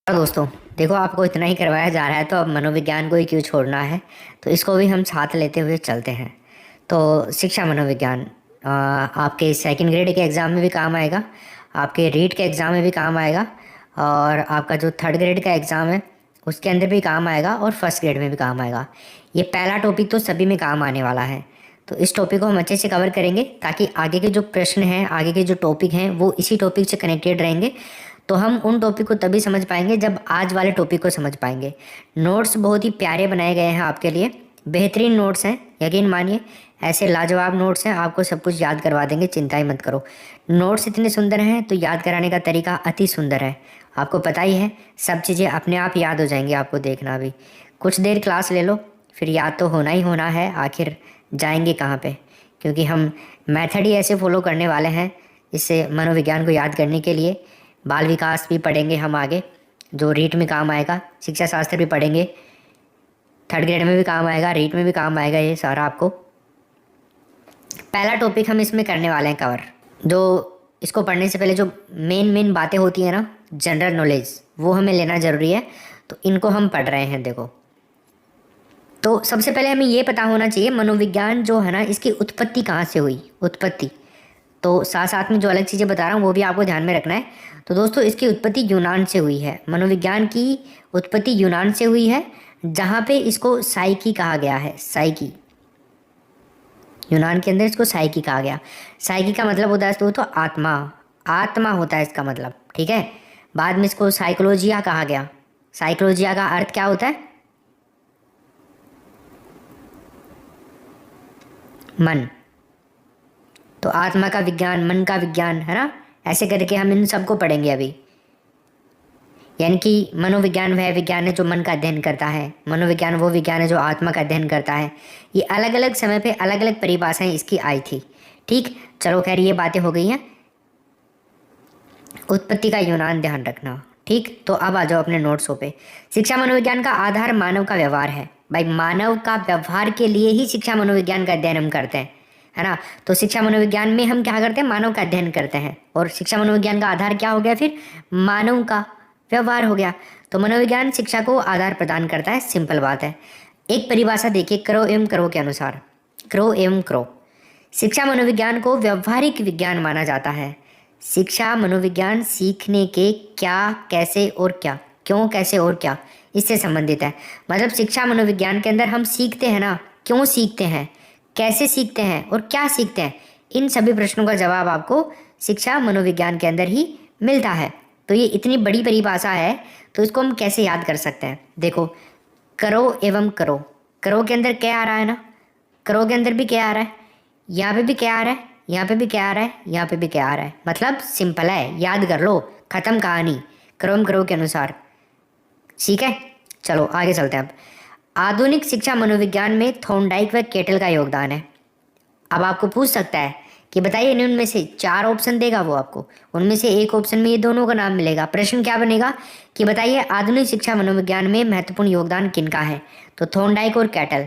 हाँ दोस्तों, देखो आपको इतना ही करवाया जा रहा है तो अब मनोविज्ञान को ही क्यों छोड़ना है। तो इसको भी हम साथ लेते हुए चलते हैं। तो शिक्षा मनोविज्ञान आपके सेकंड ग्रेड के एग्ज़ाम में भी काम आएगा, आपके रीट के एग्ज़ाम में भी काम आएगा, और आपका जो थर्ड ग्रेड का एग्ज़ाम है उसके अंदर भी काम आएगा, और फर्स्ट ग्रेड में भी काम आएगा। ये पहला टॉपिक तो सभी में काम आने वाला है। तो इस टॉपिक को हम अच्छे से कवर करेंगे ताकि आगे के जो प्रश्न हैं, आगे के जो टॉपिक हैं वो इसी टॉपिक से कनेक्टेड रहेंगे। तो हम उन टॉपिक को तभी समझ पाएंगे जब आज वाले टॉपिक को समझ पाएंगे। नोट्स बहुत ही प्यारे बनाए गए हैं आपके लिए, बेहतरीन नोट्स हैं, यकीन मानिए ऐसे लाजवाब नोट्स हैं, आपको सब कुछ याद करवा देंगे, चिंता ही मत करो। नोट्स इतने सुंदर हैं तो याद कराने का तरीका अति सुंदर है। आपको पता ही है, सब चीज़ें अपने आप याद हो जाएंगी, आपको देखना भी। कुछ देर क्लास ले लो, फिर याद तो होना ही होना है, आखिर जाएंगे कहाँ पे। क्योंकि हम मेथड ही ऐसे फॉलो करने वाले हैं इससे मनोविज्ञान को याद करने के लिए। बाल विकास भी पढ़ेंगे हम आगे, जो रीट में काम आएगा। शिक्षा शास्त्र भी पढ़ेंगे, थर्ड ग्रेड में भी काम आएगा, रीट में भी काम आएगा। ये सारा आपको पहला टॉपिक हम इसमें करने वाले हैं कवर। जो इसको पढ़ने से पहले जो मेन बातें होती हैं ना, जनरल नॉलेज, वो हमें लेना ज़रूरी है। तो इनको हम पढ़ रहे हैं। देखो, तो सबसे पहले हमें ये पता होना चाहिए मनोविज्ञान जो है ना, इसकी उत्पत्ति कहाँ से हुई। उत्पत्ति तो साथ साथ में जो अलग चीज़ें बता रहा हूँ वो भी आपको ध्यान में रखना है। तो दोस्तों, इसकी उत्पत्ति यूनान से हुई है। मनोविज्ञान की उत्पत्ति यूनान से हुई है, जहाँ पे इसको साइकी कहा गया है। साइकी, यूनान के अंदर इसको साइकी कहा गया। साइकी का मतलब होता है तो आत्मा, आत्मा होता है इसका मतलब, ठीक है। बाद में इसको साइकोलॉजिया कहा गया। साइकोलॉजिया का अर्थ क्या होता है? मन। तो आत्मा का विज्ञान, मन का विज्ञान, है ना। ऐसे करके हम इन सबको पढ़ेंगे अभी। यानी कि मनोविज्ञान वह विज्ञान है जो मन का अध्ययन करता है, मनोविज्ञान वो विज्ञान है जो आत्मा का अध्ययन करता है। ये अलग अलग समय पे अलग अलग परिभाषाएं इसकी आई थी, ठीक। चलो खैर, ये बातें हो गई हैं। उत्पत्ति का यूनान ध्यान रखना, ठीक। तो अब आ जाओ अपने नोट्सों पे। शिक्षा मनोविज्ञान का आधार मानव का व्यवहार है। भाई, मानव का व्यवहार के लिए ही शिक्षा मनोविज्ञान का अध्ययन हम करते हैं, है ना। तो शिक्षा मनोविज्ञान में हम क्या करते हैं? मानव का अध्ययन करते हैं। और शिक्षा मनोविज्ञान का आधार क्या हो गया फिर? मानव का व्यवहार हो गया। तो मनोविज्ञान शिक्षा को आधार प्रदान करता है, सिंपल बात है। एक परिभाषा देखिए, करो एवं करो के अनुसार। करो एवं करो, शिक्षा मनोविज्ञान को व्यवहारिक विज्ञान माना जाता है। शिक्षा मनोविज्ञान सीखने के क्या, कैसे और क्या, क्यों, कैसे और क्या, इससे संबंधित है। मतलब शिक्षा मनोविज्ञान के अंदर हम सीखते हैं ना, क्यों सीखते हैं, कैसे सीखते हैं और क्या सीखते हैं, इन सभी प्रश्नों का जवाब आपको शिक्षा मनोविज्ञान के अंदर ही मिलता है। तो ये इतनी बड़ी परिभाषा है, तो इसको हम कैसे याद कर सकते हैं? देखो, करो एवं करो, करो के अंदर क्या आ रहा है ना, करो के अंदर भी क्या आ रहा है, यहाँ पे भी क्या आ रहा है, यहाँ पे भी क्या आ रहा है, यहाँ पे भी क्या आ रहा है। मतलब सिंपल है, याद कर लो, खत्म कहानी। करो एवं करो के अनुसार, ठीक है। चलो आगे चलते हैं। अब आधुनिक शिक्षा मनोविज्ञान में थॉर्नडाइक व केटल का योगदान है। अब आपको पूछ सकता है कि बताइए इन्हीं उनमें से 4 ऑप्शन देगा वो आपको, उनमें से एक ऑप्शन में ये दोनों का नाम मिलेगा। प्रश्न क्या बनेगा कि बताइए आधुनिक शिक्षा मनोविज्ञान में महत्वपूर्ण योगदान किनका है? तो थॉर्नडाइक और केटल,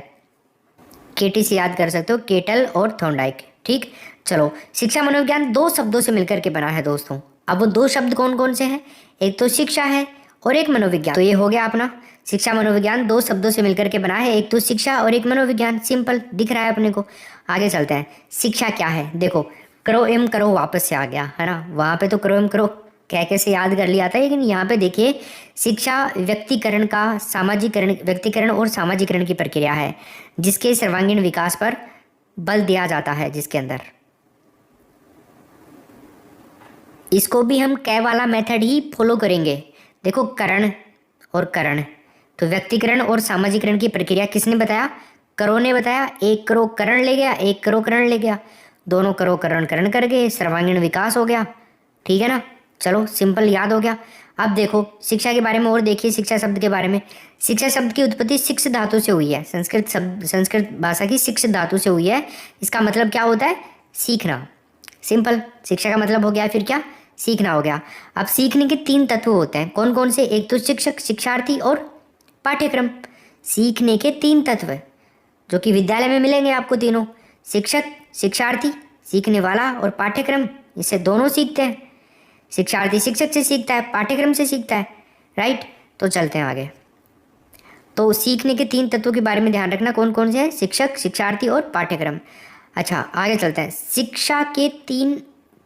केटी से याद कर सकते हो, केटल और थॉर्नडाइक, ठीक। चलो, शिक्षा मनोविज्ञान 2 शब्दों से मिलकर के बना है दोस्तों। अब वो 2 शब्द कौन कौन से हैं? एक तो शिक्षा है और एक मनोविज्ञान। तो ये हो गया अपना शिक्षा मनोविज्ञान 2 शब्दों से मिलकर के बना है, एक तो शिक्षा और एक मनोविज्ञान। सिंपल दिख रहा है अपने को। आगे चलते हैं। शिक्षा क्या है? देखो, करो एवं करो वापस से आ गया, है ना। वहाँ पे तो करो एवं करो कह कैसे याद कर लिया था, लेकिन यहाँ पे देखिए, शिक्षा व्यक्तिकरण का सामाजिकरण, व्यक्तिकरण और सामाजिकरण की प्रक्रिया है जिसके सर्वांगीण विकास पर बल दिया जाता है, जिसके अंदर इसको भी हम कै वाला मेथड ही फॉलो करेंगे। देखो, करण और करण, तो व्यक्तिकरण और सामाजिकरण की प्रक्रिया किसने बताया? करो ने बताया। एक करो करण ले गया, एक करो करण ले गया, दोनों करो करण करण कर गए, सर्वांगीण विकास हो गया, ठीक है ना। चलो, सिंपल याद हो गया। अब देखो शिक्षा के बारे में और देखिए, शिक्षा शब्द के बारे में। शिक्षा शब्द की उत्पत्ति शिक्ष धातु से हुई है। संस्कृत भाषा की शिक्ष धातु से हुई है। इसका मतलब क्या होता है? सीखना। सिंपल, शिक्षा का मतलब हो गया फिर क्या? सीखना हो गया। अब सीखने के 3 तत्व होते हैं, कौन कौन से? एक तो शिक्षक, शिक्षार्थी और पाठ्यक्रम। सीखने के 3 तत्व जो कि विद्यालय में मिलेंगे आपको तीनों, शिक्षक, शिक्षार्थी सीखने वाला और पाठ्यक्रम, इससे दोनों सीखते हैं। शिक्षार्थी शिक्षक से सीखता है, पाठ्यक्रम से सीखता है राइट। तो चलते हैं आगे। तो सीखने के 3 तत्वों के बारे में ध्यान रखना, कौन कौन से हैं? शिक्षक, शिक्षार्थी और पाठ्यक्रम। अच्छा आगे चलते हैं। शिक्षा के 3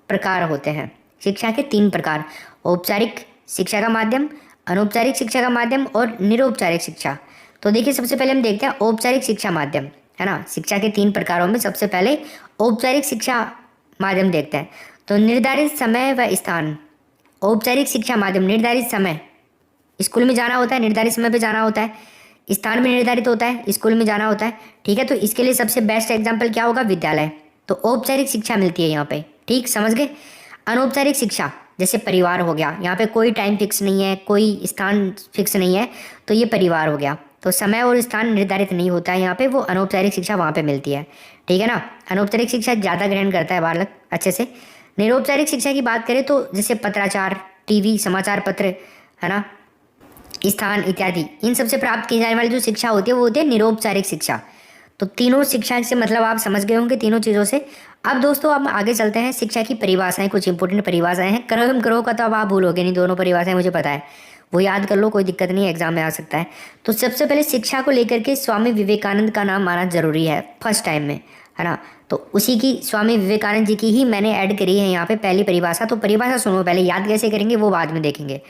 प्रकार होते हैं। शिक्षा के 3 प्रकार, औपचारिक शिक्षा का माध्यम, अनौपचारिक शिक्षा का माध्यम और निरौपचारिक शिक्षा। तो देखिए सबसे पहले हम देखते हैं औपचारिक शिक्षा माध्यम, है ना। शिक्षा के 3 प्रकारों में सबसे पहले औपचारिक शिक्षा माध्यम देखते हैं। तो निर्धारित समय व स्थान। औपचारिक शिक्षा माध्यम निर्धारित समय, स्कूल में जाना होता है, निर्धारित समय पे जाना होता है, स्थान भी निर्धारित होता है, स्कूल में जाना होता है, ठीक है। तो इसके लिए सबसे बेस्ट एग्जाम्पल क्या होगा? विद्यालय। तो औपचारिक शिक्षा मिलती है यहाँ पे, ठीक, समझ गए। अनौपचारिक शिक्षा जैसे परिवार हो गया, यहाँ पे कोई टाइम फिक्स नहीं है, कोई स्थान फिक्स नहीं है, तो ये परिवार हो गया। तो समय और स्थान निर्धारित नहीं होता है यहाँ पे, वो अनौपचारिक शिक्षा वहाँ पे मिलती है, ठीक है ना। अनौपचारिक शिक्षा ज़्यादा ग्रहण करता है बालक अच्छे से। निरौपचारिक शिक्षा की बात करें तो जैसे पत्राचार, टीवी, समाचार पत्र, है ना, स्थान इत्यादि, इन सबसे प्राप्त की जाने वाली जो शिक्षा होती है वो होती है निरौपचारिक शिक्षा। तो तीनों शिक्षा से मतलब आप समझ गए होंगे तीनों चीज़ों से। अब दोस्तों अब आगे चलते हैं। शिक्षा की परिभाषाएं, कुछ इंपॉर्टेंट परिभाषाएं हैं। क्रम ग्रह का तो अब आप भूलोगे नहीं, दोनों परिभाषाएं मुझे पता है, वो याद कर लो, कोई दिक्कत नहीं, एग्जाम में आ सकता है। तो सबसे पहले शिक्षा को लेकर के स्वामी विवेकानंद का नाम आना जरूरी है फर्स्ट टाइम में, है ना। तो उसी की, स्वामी विवेकानंद जी की ही मैंने ऐड करी है यहाँ पे पहली परिभाषा। तो परिभाषा सुनो पहले, याद कैसे करेंगे वो बाद में देखेंगे।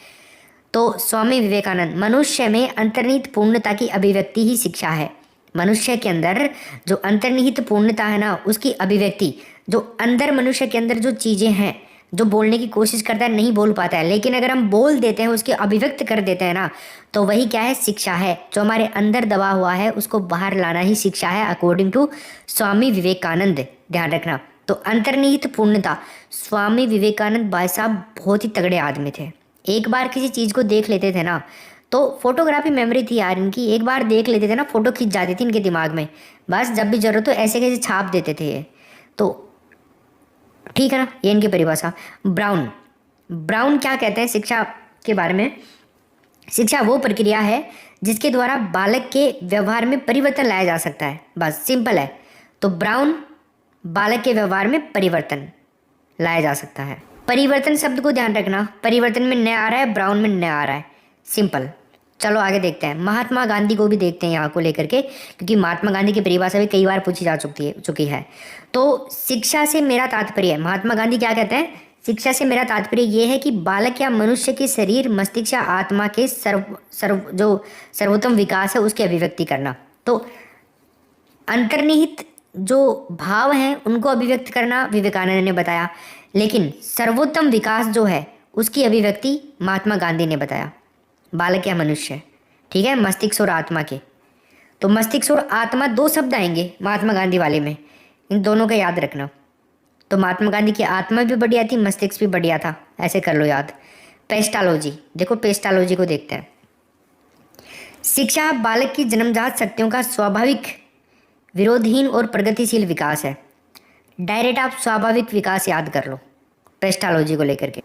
तो स्वामी विवेकानंद, मनुष्य में अंतर्निहित पूर्णता की अभिव्यक्ति ही शिक्षा है। मनुष्य के अंदर जो अंतर्निहित पूर्णता है ना, उसकी अभिव्यक्ति, जो अंदर मनुष्य के अंदर जो चीज़ें हैं, जो बोलने की कोशिश करता है नहीं बोल पाता है, लेकिन अगर हम बोल देते हैं, उसकी अभिव्यक्त कर देते हैं ना, तो वही क्या है? शिक्षा है। जो हमारे अंदर दबा हुआ है उसको बाहर लाना ही शिक्षा है, अकॉर्डिंग टू स्वामी विवेकानंद, ध्यान रखना। तो अंतर्निहित पूर्णता, स्वामी विवेकानंद भाई साहब बहुत ही तगड़े आदमी थे। एक बार किसी चीज़ को देख लेते थे ना, तो फोटोग्राफी मेमोरी थी यार इनकी, एक बार देख लेते थे ना, फोटो खींच जाती थी इनके दिमाग में, बस जब भी जरूरत हो ऐसे कैसे छाप देते थे ये। तो ठीक है ना, ये इनकी परिभाषा। ब्राउन, ब्राउन क्या कहते हैं शिक्षा के बारे में? शिक्षा वो प्रक्रिया है जिसके द्वारा बालक के व्यवहार में परिवर्तन लाया जा सकता है, बस सिंपल है। तो ब्राउन, बालक के व्यवहार में परिवर्तन लाया जा सकता है। परिवर्तन शब्द को ध्यान रखना, परिवर्तन में न आ रहा है, ब्राउन में न आ रहा है, सिंपल। चलो आगे देखते हैं। महात्मा गांधी को भी देखते हैं यहाँ को लेकर के, क्योंकि महात्मा गांधी की परिभाषा भी कई बार पूछी जा चुकी है। तो शिक्षा से मेरा तात्पर्य, महात्मा गांधी क्या कहते हैं? शिक्षा से मेरा तात्पर्य ये है कि बालक या मनुष्य के शरीर, मस्तिष्क या आत्मा के जो सर्वोत्तम विकास है उसकी अभिव्यक्ति करना। तो अंतर्निहित जो भाव हैं उनको अभिव्यक्त करना विवेकानंद ने बताया, लेकिन सर्वोत्तम विकास जो है उसकी अभिव्यक्ति महात्मा गांधी ने बताया। बालक या मनुष्य, ठीक है, मस्तिष्क और आत्मा के। तो मस्तिष्क और आत्मा 2 शब्द आएंगे महात्मा गांधी वाले में, इन दोनों का याद रखना। तो महात्मा गांधी की आत्मा भी बढ़िया थी, मस्तिष्क भी बढ़िया था, ऐसे कर लो याद। पेस्टालॉजी, देखो पेस्टालॉजी को देखते हैं। शिक्षा बालक की जन्मजात शक्तियों का स्वाभाविक, विरोधहीन और प्रगतिशील विकास है। डायरेक्ट आप स्वाभाविक विकास याद कर लो पेस्टालॉजी को लेकर के।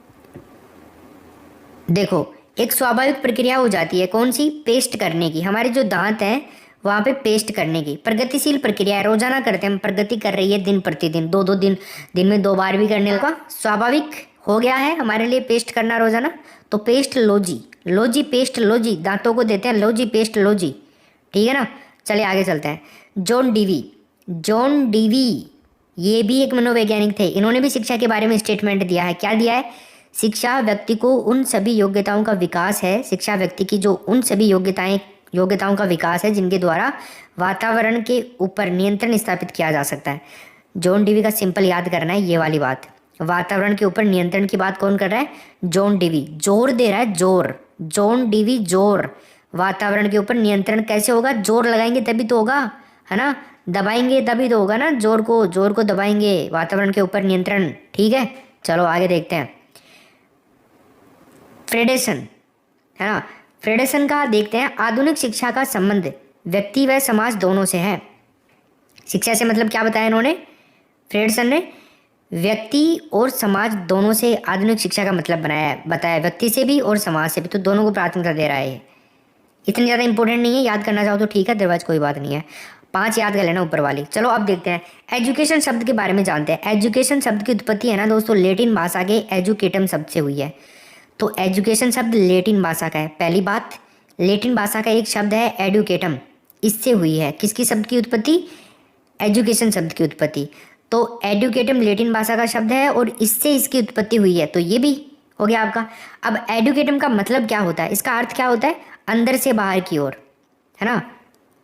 देखो एक स्वाभाविक प्रक्रिया हो जाती है, कौन सी? पेस्ट करने की, हमारे जो दांत हैं वहाँ पे पेस्ट करने की। प्रगतिशील प्रक्रिया है, रोजाना करते हैं हम, प्रगति कर रही है दिन प्रतिदिन, 2-2 दिन में 2 बार भी करने का स्वाभाविक हो गया है हमारे लिए पेस्ट करना रोजाना। तो paste logy, logy paste logy, दांतों को देते हैं लॉजी पेस्ट लॉजी, ठीक है ना। चलिए आगे चलते हैं। जॉन डीवी, जॉन डीवी ये भी एक मनोवैज्ञानिक थे, इन्होंने भी शिक्षा के बारे में स्टेटमेंट दिया है। क्या दिया है? शिक्षा व्यक्ति को उन सभी योग्यताओं का विकास है, शिक्षा व्यक्ति की जो उन सभी योग्यताओं का विकास है जिनके द्वारा वातावरण के ऊपर नियंत्रण स्थापित किया जा सकता है। जॉन डीवी का सिंपल याद करना है ये वाली बात, वातावरण के ऊपर नियंत्रण की बात कौन कर रहा है? जॉन डीवी, जोर दे रहा है, जोर, जॉन डीवी जोर। वातावरण के ऊपर नियंत्रण कैसे होगा? जोर लगाएंगे तभी तो होगा, है ना, दबाएंगे तभी तो होगा ना, जोर को दबाएंगे, वातावरण के ऊपर नियंत्रण, ठीक है। चलो आगे देखते हैं। फ्रेडेसन, है ना, फ्रेडेसन का देखते हैं। आधुनिक शिक्षा का संबंध व्यक्ति व समाज दोनों से है। शिक्षा से मतलब क्या बताया इन्होंने? फ्रेडेसन ने व्यक्ति और समाज दोनों से आधुनिक शिक्षा का मतलब बताया, व्यक्ति से भी और समाज से भी, तो दोनों को प्राथमिकता दे रहा है ये। इतनी ज़्यादा इंपॉर्टेंट नहीं है, याद करना चाहो तो ठीक है, अदरवाइज कोई बात नहीं है, 5 याद कर लेना ऊपर वाली। चलो अब देखते हैं एजुकेशन शब्द के बारे में जानते हैं। एजुकेशन शब्द की उत्पत्ति है ना दोस्तों, लैटिन भाषा के एजुकेटम शब्द से हुई है। तो एजुकेशन शब्द लेटिन भाषा का है। पहली बात, लेटिन भाषा का एक शब्द है एडुकेटम, इससे हुई है किसकी शब्द की उत्पत्ति? एजुकेशन शब्द की उत्पत्ति। तो एडुकेटम लेटिन भाषा का शब्द है और इससे इसकी उत्पत्ति हुई है, तो ये भी हो गया आपका। अब एडुकेटम का मतलब क्या होता है? इसका अर्थ क्या होता है? अंदर से बाहर की ओर, है ना,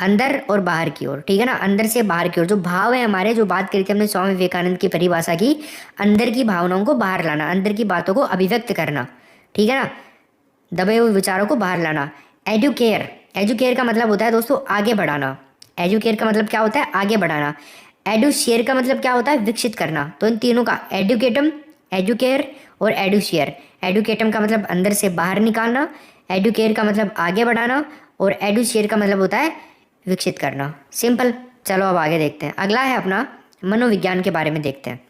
अंदर और बाहर की ओर, ठीक है ना, अंदर से बाहर की ओर। जो भाव है हमारे, जो बात करी थी हमने स्वामी विवेकानंद की परिभाषा की, अंदर की भावनाओं को बाहर लाना, अंदर की बातों को अभिव्यक्त करना, ठीक है ना, दबे हुए विचारों को बाहर लाना। एडुकेयर, एजुकेयर का मतलब होता है दोस्तों आगे बढ़ाना। एजुकेयर का मतलब क्या होता है? आगे बढ़ाना। एडुशेयर का मतलब क्या होता है? विकसित करना। तो इन तीनों का, एडुकेटम, एजुकेयर और एडुशेयर। एडुकेटम का मतलब अंदर से बाहर निकालना, एडुकेयर का मतलब आगे बढ़ाना और एडुशेयर का मतलब होता है विकसित करना। सिंपल। चलो अब आगे देखते हैं। अगला है अपना मनोविज्ञान के बारे में देखते हैं।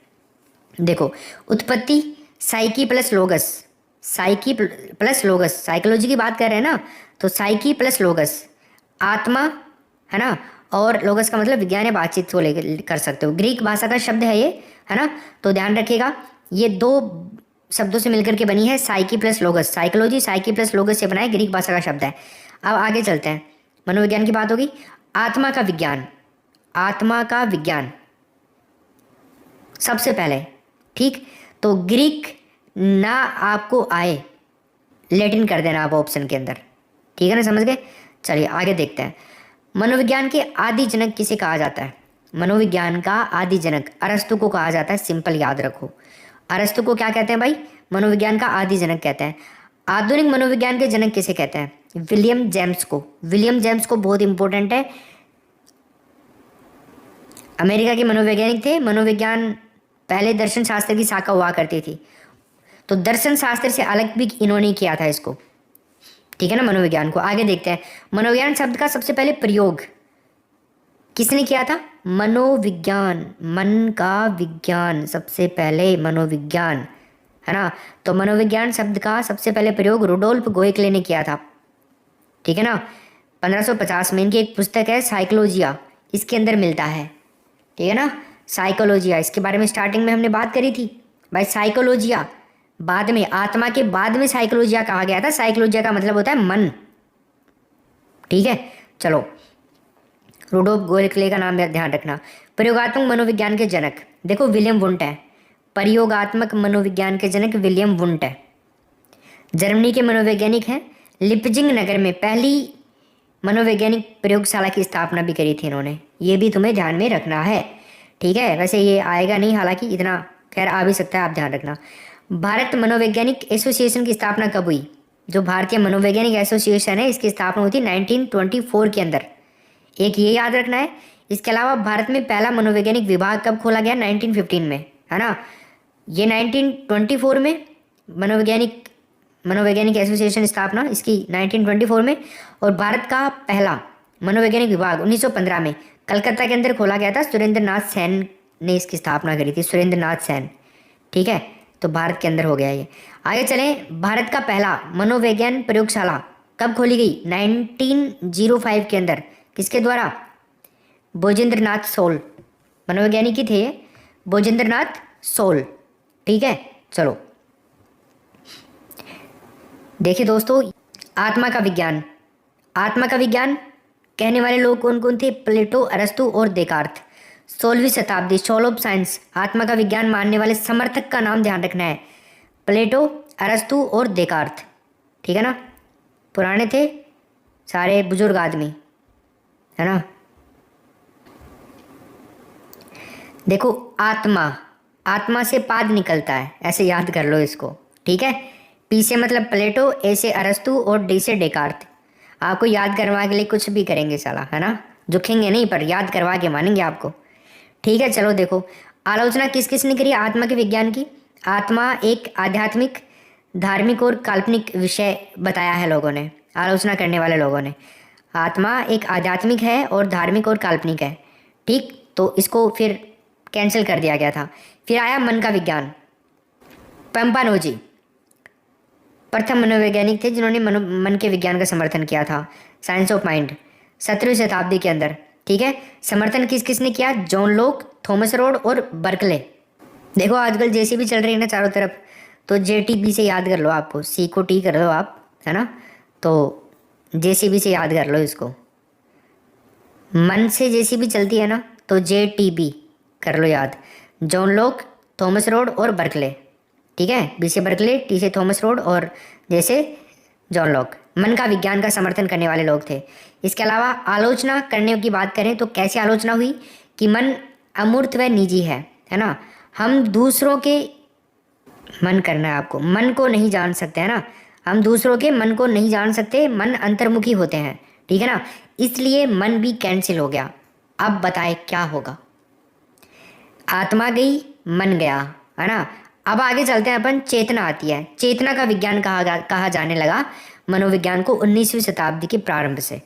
देखो, उत्पत्ति psyche plus लोगस, psyche plus लोगस, psychology की बात कर रहे हैं ना, तो साइकी प्लस लोगस, आत्मा, है ना, और लोगस का मतलब विज्ञान या बातचीत को लेकर कर सकते हो। ग्रीक भाषा का शब्द है ये, है ना, तो ध्यान रखिएगा ये दो शब्दों से मिलकर के बनी है, psyche plus लोगस। Psychology psyche plus लोगस से बना है, ग्रीक भाषा का शब्द है। अब आगे चलते हैं, मनोविज्ञान की बात होगी। आत्मा का विज्ञान, आत्मा का विज्ञान सबसे पहले, ठीक, तो ग्रीक ना आपको आए, लेटिन कर देना आप ऑप्शन के अंदर, ठीक है ना, समझ गए। चलिए आगे देखते हैं। मनोविज्ञान के आदि जनक किसे कहा जाता है? मनोविज्ञान का आदि जनक अरस्तु को कहा जाता है। सिंपल याद रखो, अरस्तु को क्या कहते हैं भाई? मनोविज्ञान का आदि जनक कहते हैं। आधुनिक मनोविज्ञान के जनक किसे कहते हैं? विलियम जेम्स को। विलियम जेम्स को बहुत इंपॉर्टेंट है, अमेरिका के मनोवैज्ञानिक थे। मनोविज्ञान पहले दर्शन शास्त्र की शाखा हुआ करती थी, तो दर्शन शास्त्र से अलग भी इन्होंने किया था इसको, ठीक है ना, मनोविज्ञान को। आगे देखते हैं, मनोविज्ञान शब्द का सबसे पहले प्रयोग किसने किया था? मनोविज्ञान, मन का विज्ञान, सबसे पहले मनोविज्ञान, है ना। तो मनोविज्ञान शब्द का सबसे पहले प्रयोग रुडोल्फ गोएकले ने किया था, ठीक है ना, 1550 में। इनकी एक पुस्तक है साइकोलॉजिया, इसके अंदर मिलता है, ठीक है ना, साइकोलॉजिया। इसके बारे में स्टार्टिंग में हमने बात करी थी भाई, साइकोलॉजिया बाद में, आत्मा के बाद में साइकोलॉजिया कहा गया था। साइकोलॉजिया का मतलब होता है मन, ठीक है। चलो, रुडोल्फ गोएकले का नाम ध्यान रखना। प्रयोगात्मक मनोविज्ञान के जनक देखो विलियम वुंट है, प्रयोगात्मक मनोविज्ञान के जनक विलियम वुंट है, जर्मनी के मनोवैज्ञानिक हैं। लिपजिंग नगर में पहली मनोवैज्ञानिक प्रयोगशाला की स्थापना भी करी थी इन्होंने, ये भी तुम्हें ध्यान में रखना है, ठीक है। वैसे ये आएगा नहीं, हालांकि इतना खैर आ भी सकता है, आप ध्यान रखना। भारत मनोवैज्ञानिक एसोसिएशन की स्थापना कब हुई? जो भारतीय मनोवैज्ञानिक एसोसिएशन है, इसकी स्थापना हुई थी 1924 के अंदर, एक ये याद रखना है। इसके अलावा भारत में पहला मनोवैज्ञानिक विभाग कब खोला गया? 1915 में, है ना। ये 1924 में मनोवैज्ञानिक एसोसिएशन स्थापना इसकी 1924 में, और भारत का पहला मनोवैज्ञानिक विभाग 1915 में कलकत्ता के अंदर खोला गया था। सुरेंद्र नाथ सेन ने इसकी स्थापना करी थी, सुरेंद्र नाथ सेन, ठीक है। तो भारत के अंदर हो गया ये। आगे चलें, भारत का पहला मनोविज्ञान प्रयोगशाला कब खोली गई? 1905 के अंदर, किसके द्वारा? भोजेंद्र नाथ सोल, मनोवैज्ञानिक ही थे ये, भोजेंद्र नाथ सोल, ठीक है। चलो देखिए दोस्तों, आत्मा का विज्ञान, आत्मा का विज्ञान कहने वाले लोग कौन कौन थे? प्लेटो, अरस्तु और देकार्त। 16वीं शताब्दी, सोल ऑफ साइंस, आत्मा का विज्ञान मानने वाले समर्थक का नाम ध्यान रखना है, प्लेटो, अरस्तु और देकार्त, ठीक है ना, पुराने थे सारे बुजुर्ग आदमी, है ना। देखो, आत्मा, आत्मा से पाद निकलता है, ऐसे याद कर लो इसको, ठीक है। पी से मतलब प्लेटो, ए से अरस्तु और डी से डेकार्त। आपको याद करवा के लिए कुछ भी करेंगे साला, है ना, झुकेंगे नहीं पर याद करवा के मानेंगे आपको, ठीक है। चलो देखो, आलोचना किस किस ने करी आत्मा के विज्ञान की? आत्मा एक आध्यात्मिक, धार्मिक और काल्पनिक विषय बताया है लोगों ने, आलोचना करने वाले लोगों ने। आत्मा एक आध्यात्मिक है और धार्मिक और काल्पनिक है, ठीक, तो इसको फिर कैंसिल कर दिया गया था। फिर आया मन का विज्ञान, पैम्पानोजी प्रथम मनोवैज्ञानिक थे जिन्होंने मन के विज्ञान का समर्थन किया था, साइंस ऑफ माइंड, 17वीं शताब्दी के अंदर, ठीक है। समर्थन किस किस ने किया? जॉन लॉक, थॉमस रोड और बर्कले। देखो आजकल जैसी भी चल रही है ना चारों तरफ, तो JTB से याद कर लो, आपको C को T कर लो आप, है ना। तो JCB से याद कर लो इसको। मन से JCB चलती है ना, तो JTB कर लो याद। जॉन लॉक, थॉमस रोड और बर्कले, ठीक है। B से बर्कले, T से थॉमस रोड और J से जॉन लॉक मन का विज्ञान का समर्थन करने वाले लोग थे। इसके अलावा आलोचना करने की बात करें तो कैसे आलोचना हुई कि मन अमूर्त व निजी है ना। हम दूसरों के मन करना है आपको, मन को नहीं जान सकते, है ना। हम दूसरों के मन को नहीं जान सकते, मन अंतर्मुखी होते हैं, ठीक है ना। इसलिए मन भी कैंसिल हो गया। अब बताए क्या होगा। आत्मा गई, मन गया, है ना। अब आगे चलते हैं अपन, चेतना आती है। चेतना का विज्ञान कहा जाने लगा मनोविज्ञान को 19वीं शताब्दी के प्रारंभ से।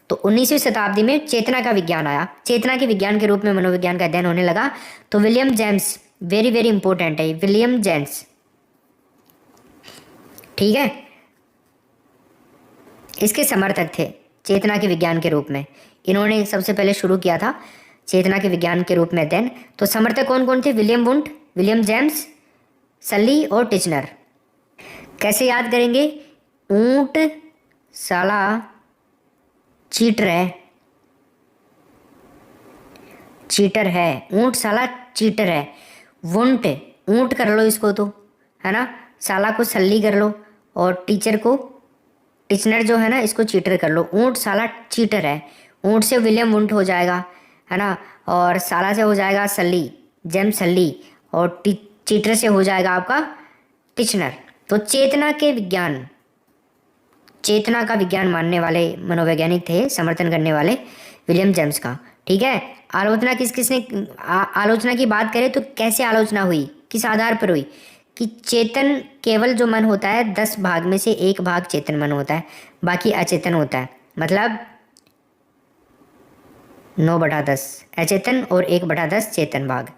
तो 19वीं शताब्दी में चेतना का विज्ञान आया, चेतना के विज्ञान के रूप में मनोविज्ञान का अध्ययन होने लगा। तो William James, very very important है विलियम जेम्स, ठीक है, इसके समर्थक थे चेतना के विज्ञान के रूप में। इन्होंने सबसे पहले शुरू किया था चेतना के विज्ञान के रूप में अध्ययन। तो समर्थक कौन कौन थे? विलियम वुंट, विलियम जेम्स, सली और टिचनर। कैसे याद करेंगे? ऊंट साला चीटर है, चीटर है, ऊंट साला चीटर है। वुंट, ऊंट कर लो इसको तो, है ना। साला को सल्ली कर लो और टीचर को, टिचनर जो है ना, इसको चीटर कर लो। ऊंट साला चीटर है, ऊंट से विलियम वुंट हो जाएगा, है ना। और साला से हो जाएगा सल्ली, जेम सल्ली, और चीटर से हो जाएगा आपका टिचनर। तो चेतना के विज्ञान, चेतना का विज्ञान मानने वाले मनोवैज्ञानिक थे, समर्थन करने वाले विलियम जेम्स का, ठीक है। आलोचना किसने आलोचना की बात करें तो कैसे आलोचना हुई, किस आधार पर हुई कि चेतन केवल जो मन होता है 10 भाग में से 1 भाग चेतन मन होता है, बाकी अचेतन होता है। मतलब 9/10 अचेतन और 1/10 चेतन भाग,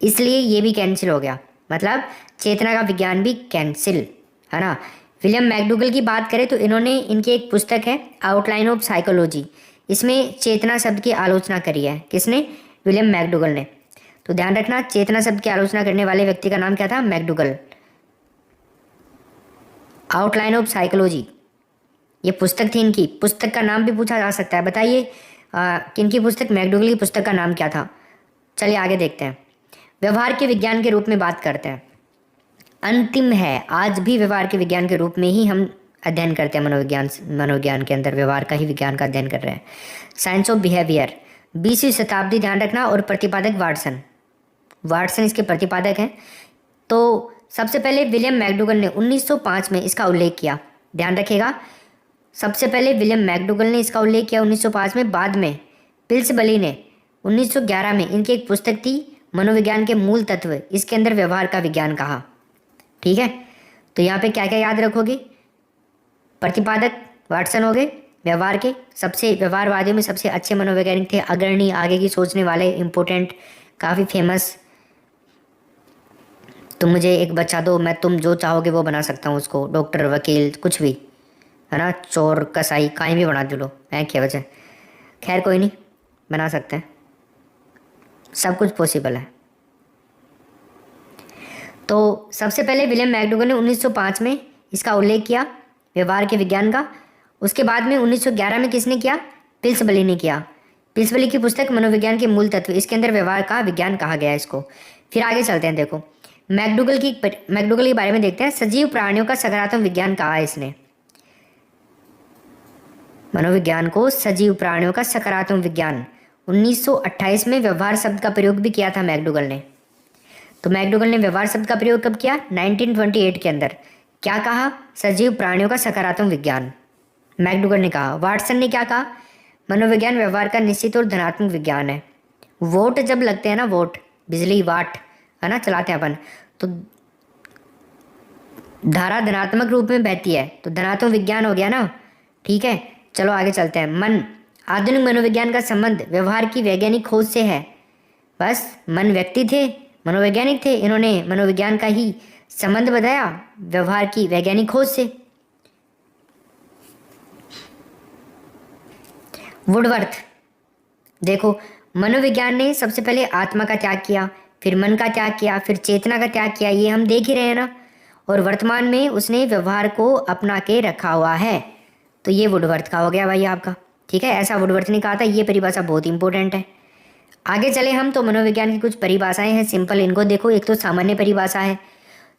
इसलिए ये भी कैंसिल हो गया। मतलब चेतना का विज्ञान भी कैंसिल, है ना। विलियम मैकडूगल की बात करें तो इन्होंने, इनकी एक पुस्तक है आउटलाइन ऑफ साइकोलॉजी, इसमें चेतना शब्द की आलोचना करी है। किसने? विलियम मैकडूगल ने। तो ध्यान रखना, चेतना शब्द की आलोचना करने वाले व्यक्ति का नाम क्या था? मैकडूगल। आउटलाइन ऑफ साइकोलॉजी ये पुस्तक थी इनकी, पुस्तक का नाम भी पूछा जा सकता है। बताइए किनकी पुस्तक? मैकडूगल की पुस्तक का नाम क्या था? चलिए आगे देखते हैं। व्यवहार के विज्ञान के रूप में बात करते हैं। अंतिम है, आज भी व्यवहार के विज्ञान के रूप में ही हम अध्ययन करते हैं। मनोविज्ञान के अंदर व्यवहार का ही विज्ञान का अध्ययन कर रहे हैं। साइंस ऑफ बिहेवियर, 20वीं शताब्दी, ध्यान रखना। और प्रतिपादक वाटसन, वाटसन इसके प्रतिपादक हैं। तो सबसे पहले विलियम मैकडूगल ने 1905 में इसका उल्लेख किया, ध्यान रखिएगा। सबसे पहले विलियम मैकडूगल ने इसका उल्लेख किया 1905 में। बाद में पिल्सबली ने 1911 में, इनकी एक पुस्तक थी मनोविज्ञान के मूल तत्व, इसके अंदर व्यवहार का विज्ञान कहा, ठीक है। तो यहाँ पे क्या क्या याद रखोगे? प्रतिपादक वाटसन हो गए, व्यवहार के सबसे, व्यवहारवादियों में सबसे अच्छे मनोवैज्ञानिक थे, अग्रणी, आगे की सोचने वाले, इम्पोर्टेंट, काफ़ी फेमस। तुम मुझे एक बच्चा दो, मैं तुम जो चाहोगे वो बना सकता हूँ उसको, डॉक्टर, वकील, कुछ भी, है ना। चोर, कसाई, कहीं भी बना दो लो, है क्या वजह। खैर कोई नहीं, बना सकते हैं, सब कुछ पॉसिबल है। तो सबसे पहले विलियम मैकडूगल ने 1905 में इसका उल्लेख किया व्यवहार के विज्ञान का। उसके बाद में 1911 में किसने किया? पिल्सबली ने किया। पिल्सबली की पुस्तक मनोविज्ञान के मूल तत्व, इसके अंदर व्यवहार का विज्ञान कहा गया है इसको। फिर आगे चलते हैं, देखो मैकडूगल के बारे में देखते हैं। सजीव प्राणियों का सकारात्मक विज्ञान कहा है इसने, मनोविज्ञान को सजीव प्राणियों का सकारात्मक विज्ञान। 1928 में व्यवहार शब्द का प्रयोग भी किया था मैकडूगल ने। तो मैकडूगल ने व्यवहार शब्द का प्रयोग कब किया? 1928 के अंदर। क्या कहा? सजीव प्राणियों का सकारात्मक विज्ञान, मैकडूगल ने कहा। वाटसन ने क्या कहा? मनोविज्ञान व्यवहार का निश्चित और धनात्मक विज्ञान है। वोट जब लगते हैं ना, वोट, बिजली, वाट, है ना, चलाते हैं अपन, तो धारा धनात्मक रूप में बहती है, तो धनात्मक विज्ञान हो गया ना, ठीक है। चलो आगे चलते हैं। मन, आधुनिक मनोविज्ञान का संबंध व्यवहार की वैज्ञानिक खोज से है। बस मन व्यक्ति थे, मनोवैज्ञानिक थे, इन्होंने मनोविज्ञान का ही संबंध बताया व्यवहार की वैज्ञानिक खोज से। वुडवर्थ, देखो मनोविज्ञान ने सबसे पहले आत्मा का त्याग किया, फिर मन का त्याग किया, फिर चेतना का त्याग किया, ये हम देख ही रहे हैं ना। और वर्तमान में उसने व्यवहार को अपना के रखा हुआ है। तो ये वुडवर्थ का हो गया भाई आपका, ठीक है, ऐसा वुडवर्थ ने कहा था। ये परिभाषा बहुत इंपॉर्टेंट है। आगे चले हम तो मनोविज्ञान की कुछ परिभाषाएं हैं, सिंपल, इनको देखो। एक तो सामान्य परिभाषा है।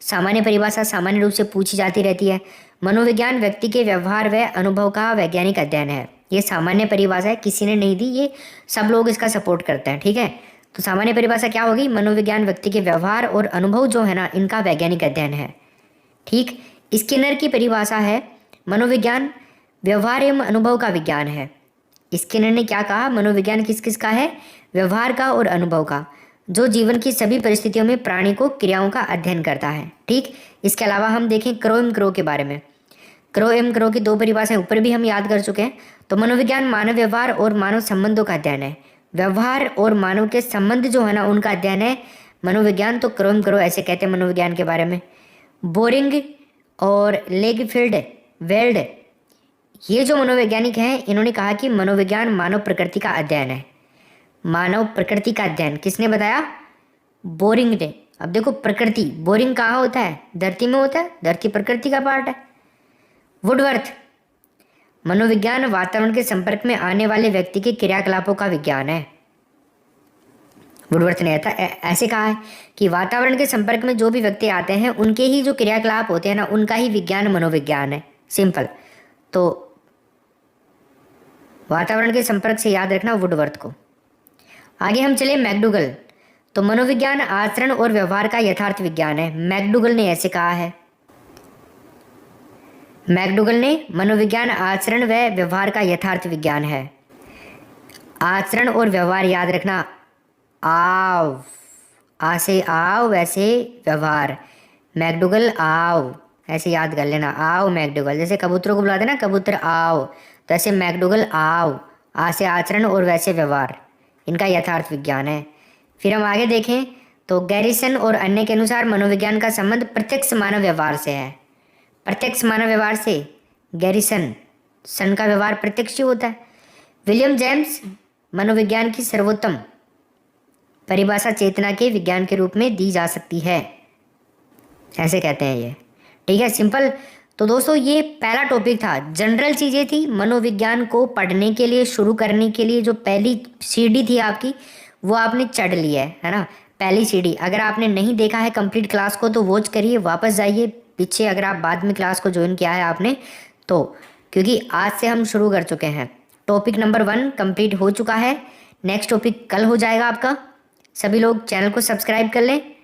सामान्य परिभाषा सामान्य रूप से पूछी जाती रहती है। मनोविज्ञान व्यक्ति के व्यवहार व अनुभव का वैज्ञानिक अध्ययन है। ये सामान्य परिभाषा है, किसी ने नहीं दी, ये सब लोग इसका सपोर्ट करते हैं, ठीक है। तो सामान्य परिभाषा क्या होगी? मनोविज्ञान व्यक्ति के व्यवहार और अनुभव जो है ना, इनका वैज्ञानिक अध्ययन है, ठीक। स्किनर की परिभाषा है मनोविज्ञान व्यवहार एवं अनुभव का विज्ञान है। स्किनर ने क्या कहा? मनोविज्ञान किस किस का है? व्यवहार का और अनुभव का, जो जीवन की सभी परिस्थितियों में प्राणी को क्रियाओं का अध्ययन करता है, ठीक। इसके अलावा हम देखें क्रो एवं क्रो के बारे में। क्रो एवं क्रो की 2 परिभाषाएं ऊपर भी हम याद कर चुके हैं। तो मनोविज्ञान मानव व्यवहार और मानव संबंधों का अध्ययन है। व्यवहार और मानव के संबंध जो है ना, उनका अध्ययन है मनोविज्ञान। तो क्रो एवं क्रो ऐसे कहते हैं मनोविज्ञान के बारे में। बोरिंग और लेगफील्ड वेल्ड, ये जो मनोवैज्ञानिक हैं, इन्होंने कहा कि मनोविज्ञान मानव प्रकृति का अध्ययन है। मानव प्रकृति का अध्ययन किसने बताया? बोरिंग ने। अब देखो प्रकृति, बोरिंग कहाँ होता है? धरती में होता है, धरती प्रकृति का पार्ट है। वुडवर्थ, मनोविज्ञान वातावरण के संपर्क में आने वाले व्यक्ति के क्रियाकलापों का विज्ञान है। वुडवर्थ ने ऐसे कहा है कि वातावरण के संपर्क में जो भी व्यक्ति आते हैं, उनके ही जो क्रियाकलाप होते हैं ना, उनका ही विज्ञान मनोविज्ञान है, सिंपल। तो वातावरण के संपर्क से याद रखना वुडवर्थ को। आगे हम चले मैकडूगल। तो मनोविज्ञान आचरण और व्यवहार का यथार्थ विज्ञान है। मैकडूगल ने ऐसे कहा है। मैकडूगल ने मनोविज्ञान आचरण व व्यवहार का यथार्थ विज्ञान है। आचरण और व्यवहार याद रखना। आव, आ से आओ, वैसे व्यवहार। मैकडूगल आओ, ऐसे याद कर लेना। आओ मैकडूगल, जैसे कबूतरों को बुलाते ना, कबूतर आओ, तो ऐसे मैकडूगल आओ। आ से आचरण और वैसे व्यवहार, इनका यथार्थ विज्ञान है। फिर हम आगे देखें तो गैरिसन और अन्य के अनुसार मनोविज्ञान का संबंध प्रत्यक्ष मानव व्यवहार से है। प्रत्यक्ष मानव व्यवहार से गैरिसन, सन का व्यवहार प्रत्यक्ष ही होता है। विलियम जेम्स, मनोविज्ञान की सर्वोत्तम परिभाषा चेतना के विज्ञान के रूप में दी जा सकती है, ऐसे कहते हैं ये, ठीक है, सिंपल। तो दोस्तों ये पहला टॉपिक था, जनरल चीज़ें थी। मनोविज्ञान को पढ़ने के लिए, शुरू करने के लिए जो पहली सीढ़ी थी आपकी, वो आपने चढ़ लिया है ना, पहली सीढ़ी। अगर आपने नहीं देखा है कंप्लीट क्लास को तो वॉच करिए, वापस जाइए पीछे, अगर आप बाद में क्लास को ज्वाइन किया है आपने तो, क्योंकि आज से हम शुरू कर चुके हैं। टॉपिक नंबर 1 कंप्लीट हो चुका है। नेक्स्ट टॉपिक कल हो जाएगा आपका। सभी लोग चैनल को सब्सक्राइब कर लें।